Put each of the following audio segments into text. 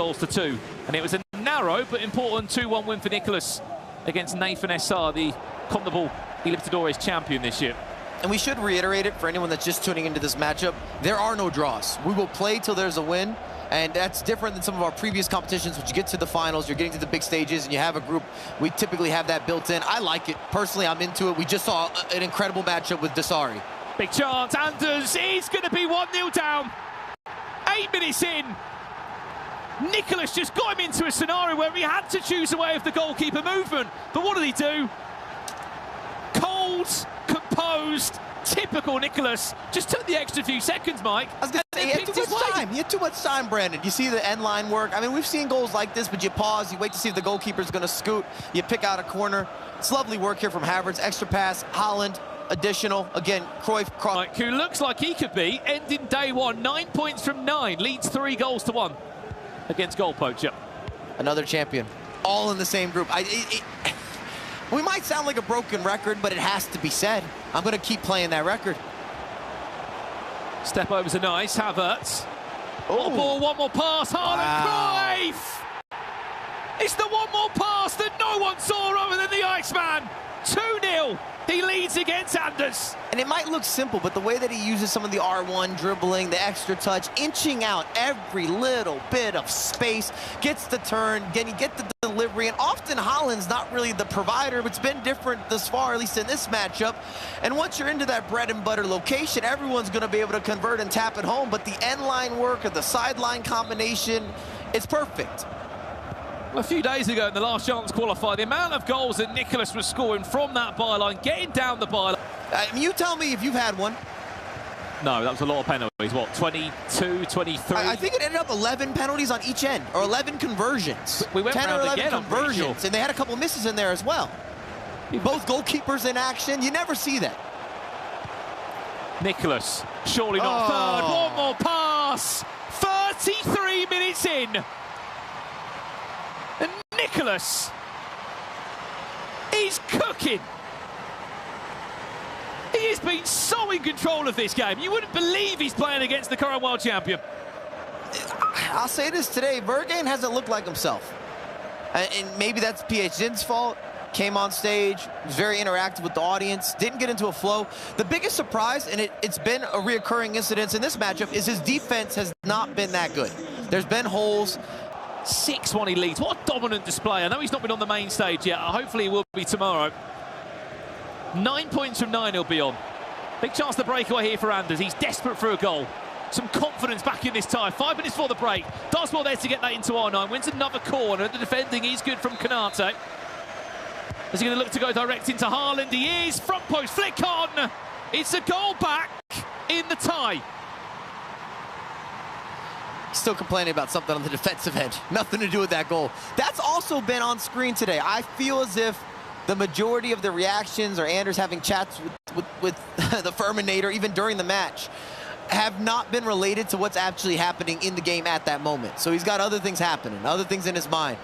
goals to 2. And it was a narrow but important 2-1 win for Nicolas against Nathan-SR, the Contable Libertadores champion this year. And we should reiterate it for anyone that's just tuning into this matchup. There are no draws. We will play till there's a win. And that's different than some of our previous competitions. When you get to the finals, you're getting to the big stages, and you have a group. We typically have that built in. I like it. Personally, I'm into it. We just saw an incredible matchup with Desari. Big chance. Anders is going to be 1-0 down. 8 minutes in. Nicolas just got him into a scenario where he had to choose a way of the goalkeeper movement. But what did he do? Cold, composed, typical Nicolas. Just took the extra few seconds, Mike. I was going to say, he had too much time. He had too much time, Brandon. You see the end line work. I mean, we've seen goals like this, but you pause, you wait to see if the goalkeeper's going to scoot, you pick out a corner. It's lovely work here from Havertz. Extra pass, Haaland, additional. Again, Cruyff cross. Mike, who looks like he could be ending day 1, 9 points from 9, leads 3 goals to 1 against goal poacher. Another champion. All in the same group. We might sound like a broken record, but it has to be said. I'm going to keep playing that record. Step overs are nice. Havertz. One ball, one more pass. Haaland, wow. Cruyff! It's the one more pass that no one saw other than the Iceman. 2-0. He leads against Anders. And it might look simple, but the way that he uses some of the R1 dribbling, the extra touch, inching out every little bit of space, gets the turn, then you get the delivery, and often Haaland's not really the provider, but it's been different thus far, at least in this matchup. And once you're into that bread and butter location, everyone's going to be able to convert and tap it home, but the end line work or the sideline combination, it's perfect. A few days ago in the last chance qualifier, the amount of goals that Nicolas was scoring from that byline, getting down the byline. You tell me if you've had one. No, that was a lot of penalties. What, 22, 23? I think it ended up 11 penalties on each end, or 11 conversions. We went 10 or 11 again, conversions, and they had a couple misses in there as well. Both goalkeepers in action. You never see that. Nicolas, surely not third. One more pass. 33 minutes in. And Nicolas is cooking. He has been so in control of this game. You wouldn't believe he's playing against the current world champion. I'll say this today, VerjrGang hasn't looked like himself. And maybe that's PHN's fault. Came on stage, was very interactive with the audience, didn't get into a flow. The biggest surprise, and it's been a reoccurring incident in this matchup, is his defense has not been that good. There's been holes. 6-1 he leads. What a dominant display. I know he's not been on the main stage yet. Hopefully he will be tomorrow. 9 points from 9 he'll be on. Big chance to break away here for Anders. He's desperate for a goal. Some confidence back in this tie. 5 minutes for the break. Does well there to get that into R9. Wins another corner. The defending is good from Kanate. Is he going to look to go direct into Haaland? He is. Front post, flick on. It's a goal back in the tie. Still complaining about something on the defensive end. Nothing to do with that goal. That's also been on screen today. I feel as if the majority of the reactions, or Anders having chats with the Furminator, even during the match, have not been related to what's actually happening in the game at that moment. So he's got other things happening, other things in his mind.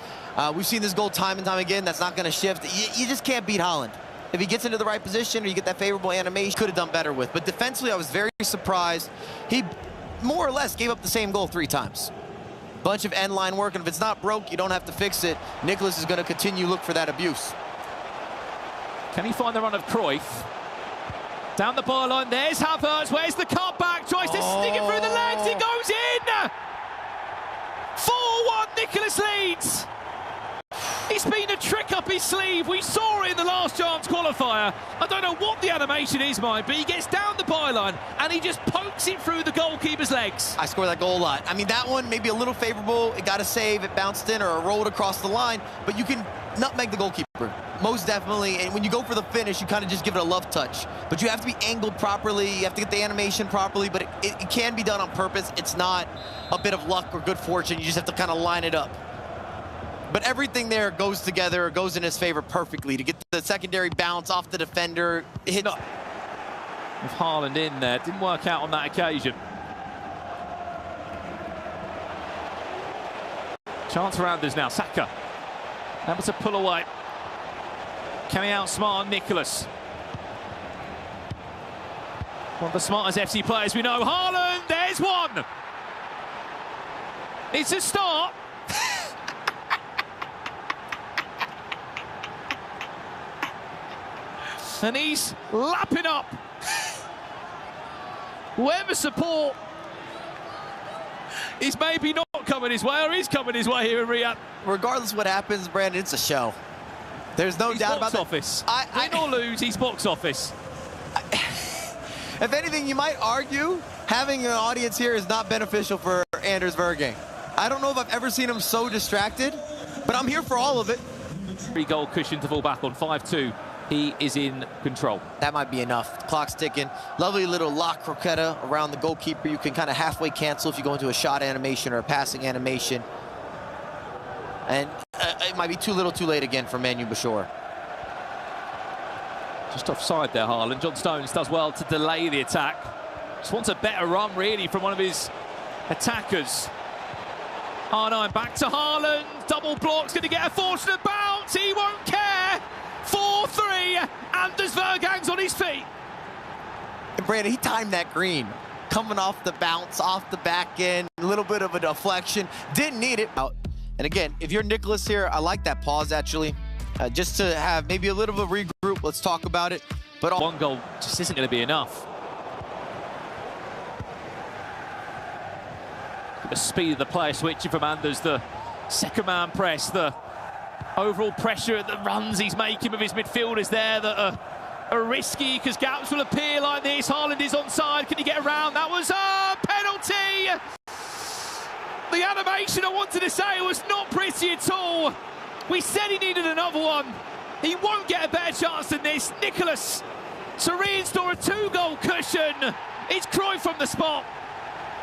We've seen this goal time and time again. That's not going to shift. You just can't beat Haaland. If he gets into the right position or you get that favorable animation, could have done better with. But defensively, I was very surprised. He more or less gave up the same goal 3 times. Bunch of end line work, and if it's not broke, you don't have to fix it. Nicolas is going to continue to look for that abuse. Can he find the run of Cruyff? Down the byline, there's Havertz. Where's the cutback? Tries to stick it through the legs. It goes in! 4-1, Nicolas leads. It's been a trick up his sleeve. We saw it in the last chance qualifier. I don't know what the animation is, Mike, but he gets down the byline and he just pokes it through the goalkeeper's legs. I score that goal a lot. I mean, that one maybe a little favorable. It got a save, it bounced in, or it rolled across the line, but you can nutmeg the goalkeeper. Most definitely. And when you go for the finish, you kind of just give it a love touch. But you have to be angled properly. You have to get the animation properly, but it can be done on purpose. It's not a bit of luck or good fortune. You just have to kind of line it up. But everything there goes together, goes in his favor perfectly to get the secondary bounce off the defender. Hit up. With Haaland in there, didn't work out on that occasion. Chance for Anders now. Saka able to pull away. Can he outsmart Nicolas? One of the smartest FC players we know. Haaland, there's one. It's a start. And he's lapping up. Whoever support is maybe not coming his way, or is coming his way here in Riyadh. Regardless of what happens, Brandon, it's a show. There's no doubt about that. Box office. Win or lose, he's box office. If anything, you might argue having an audience here is not beneficial for Anders VerjrGang. I don't know if I've ever seen him so distracted, but I'm here for all of it. 3-goal cushion to fall back on, 5-2. He is in control. That might be enough. The clock's ticking. Lovely little lock croqueta around the goalkeeper. You can kind of halfway cancel if you go into a shot animation or a passing animation. And it might be too little too late again for Manu Bashor. Just offside there, Haaland. John Stones does well to delay the attack. Just wants a better run, really, from one of his attackers. R9 back to Haaland. Double block's going to get a fortunate bounce. He won't care. 4-3. Anders VerjrGang's on his feet. And Brandon, he timed that green. Coming off the bounce, off the back end, a little bit of a deflection. Didn't need it. And again, if you're Nicolas here, I like that pause, actually. Just to have maybe a little bit of a regroup. Let's talk about it. But one goal just isn't going to be enough. The speed of the player switching from Anders, the second man press, the overall pressure at the runs he's making with his midfielders there that are risky because gaps will appear like this. Haaland is onside. Can he get around? That was a penalty. The animation I wanted to say was not pretty at all. We said he needed another one. He won't get a better chance than this. Nicolas to reinstore a 2-goal cushion. It's Cruyff from the spot.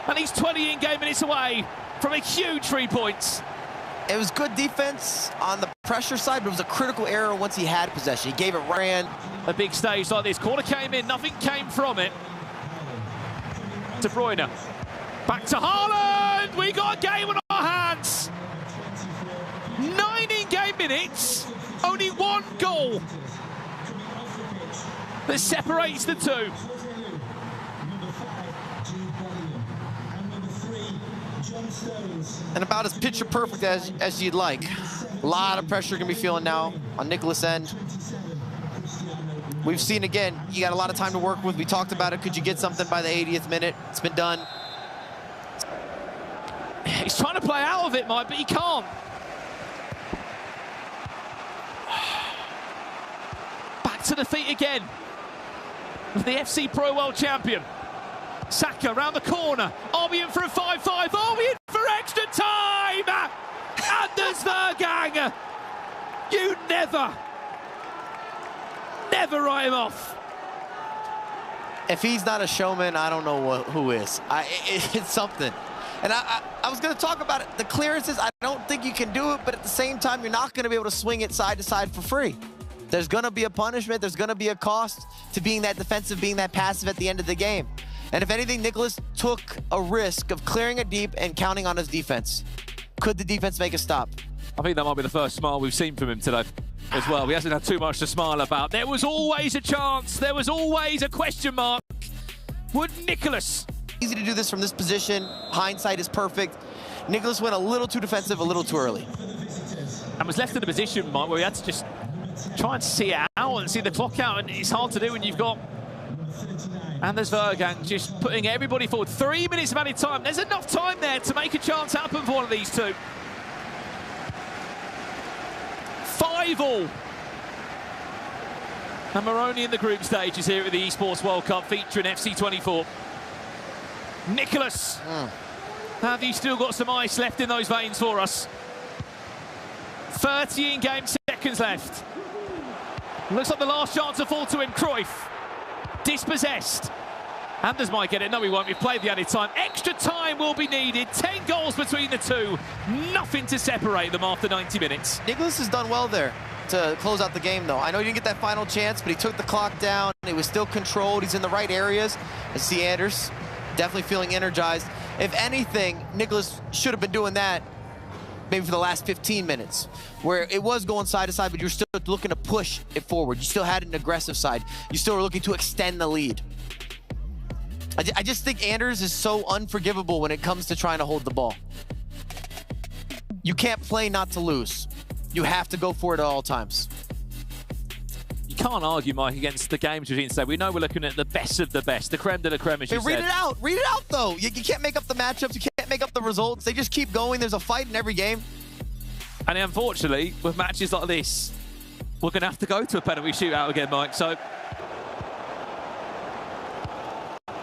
And he's 20 in-game minutes away from a huge 3 points. It was good defense on the pressure side, but it was a critical error once he had possession. He gave it ran. A big stage like this. Corner came in, nothing came from it. De Bruyne. Back to Haaland. We got a game on our hands. 9 in-game minutes. Only 1 goal that separates the two. And about as picture perfect as you'd like. A lot of pressure gonna be feeling now on Nicolas' end. We've seen again, you got a lot of time to work with. We talked about it. Could you get something by the 80th minute? It's been done. He's trying to play out of it, Mike, but he can't. Back to the feet again. The FC Pro World Champion. Saka around the corner. Are we in for a 5-5? Are we in for extra time? Anders VerjrGang. You never write him off. If he's not a showman, I don't know who is. It's something. And I was going to talk about it. The clearances, I don't think you can do it, but at the same time, you're not going to be able to swing it side to side for free. There's going to be a punishment. There's going to be a cost to being that defensive, being that passive at the end of the game. And if anything, Nicolas took a risk of clearing it deep and counting on his defense. Could the defense make a stop? I think that might be the first smile we've seen from him today as well. He hasn't had too much to smile about. There was always a chance. There was always a question mark. Would Nicolas? Easy to do this from this position. Hindsight is perfect. Nicolas went a little too defensive, a little too early. And was left in a position, Mike, where he had to just try and see it out and see the clock out. And it's hard to do when you've got Anders VerjrGang just putting everybody forward. 3 minutes of added time. There's enough time there to make a chance happen for one of these two. 5-all. And we're only in the group stages here at the Esports World Cup featuring FC24. Nicolas, have you still got some ice left in those veins for us? 30 in-game seconds left. Looks like the last chance to fall to him. Cruyff, dispossessed. Anders might get it. No, he won't. We've played the added time. Extra time will be needed. 10 goals between the two. Nothing to separate them after 90 minutes. Nicolas has done well there to close out the game, though. I know he didn't get that final chance, but he took the clock down. He was still controlled. He's in the right areas. I see Anders definitely feeling energized. If anything, Nicolas should have been doing that maybe for the last 15 minutes, where it was going side to side, but you're still looking to push it forward. You still had an aggressive side. You still were looking to extend the lead. I just think Anders is so unforgivable when it comes to trying to hold the ball. You can't play not to lose. You have to go for it at all times. You can't argue, Mike, against the games we've seen today. We know we're looking at the best of the best, the creme de la creme, as you said. Read it out. Read it out, though. You can't make up the matchups. You can't make up the results. They just keep going. There's a fight in every game. And unfortunately, with matches like this, we're going to have to go to a penalty shootout again, Mike. So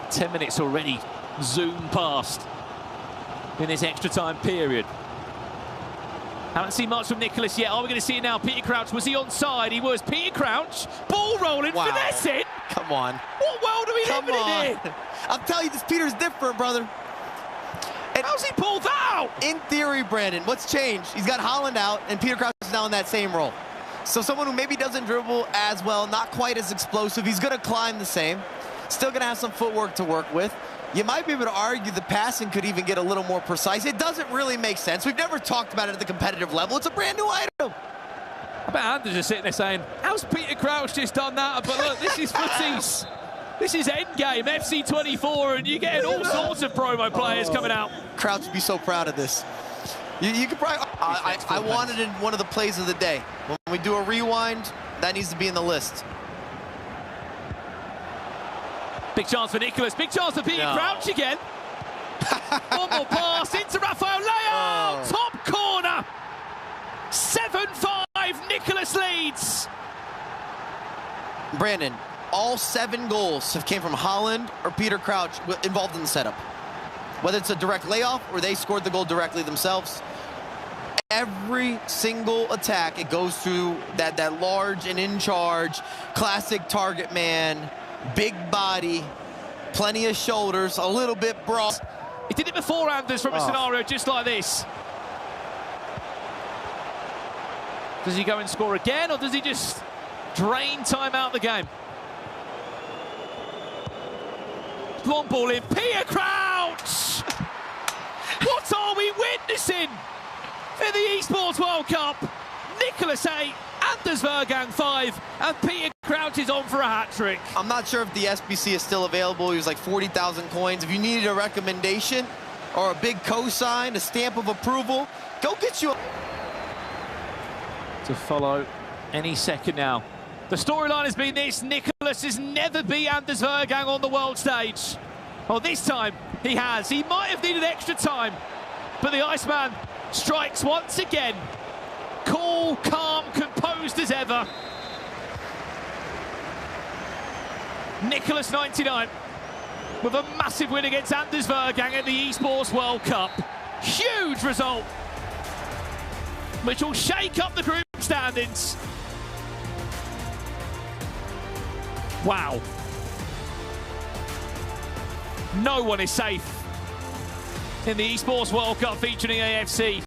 10 minutes already zoomed past in this extra time period. Haven't seen much from Nicolas yet. Are we going to see it now? Peter Crouch, was he onside? He was. Peter Crouch, ball rolling, wow. finesse it. Come on. What world are we living in here? I'm telling you, this Peter's different, brother. And how's he pulled that out? In theory, Brandon, what's changed? He's got Holland out, and Peter Crouch is now in that same role. So someone who maybe doesn't dribble as well, not quite as explosive, he's going to climb the same. Still going to have some footwork to work with. You might be able to argue the passing could even get a little more precise. It doesn't really make sense. We've never talked about it at the competitive level. It's a brand new item. I bet Anders is sitting there saying, how's Peter Crouch just done that? But look, this is footies. This is endgame, FC24, and you're getting all sorts of promo players coming out. Crouch would be so proud of this. You could probably... I wanted it in one of the plays of the day. When we do a rewind, that needs to be in the list. Big chance for Nicolas. Big chance for Peter Crouch again. One more pass into Rafael Leao. Top corner. 7-5. Nicolas leads. Brandon, all 7 goals have came from Holland or Peter Crouch involved in the setup. Whether it's a direct layoff or they scored the goal directly themselves. Every single attack, it goes through that large and in charge, classic target man, big body, plenty of shoulders, a little bit broad. He did it before, Anders, from a scenario just like this. Does he go and score again, or does he just drain time out of the game? Long ball in, Peter Crouch! What are we witnessing in the Esports World Cup? Nicolas 8, Anders VerjrGang 5, and Peter Crouch is on for a hat-trick. I'm not sure if the SBC is still available. He was like 40,000 coins. If you needed a recommendation or a big cosign, a stamp of approval, go get you to follow any second now. The storyline has been this: Nicolas has never beat Anders VerjrGang on the world stage. Well, this time he has. He might have needed extra time, but the Iceman strikes once again. Cool, calm, composed as ever. Nicolas99 with a massive win against Anders VerjrGang at the Esports World Cup. Huge result, which will shake up the group standings. Wow. No one is safe in the Esports World Cup featuring AFC.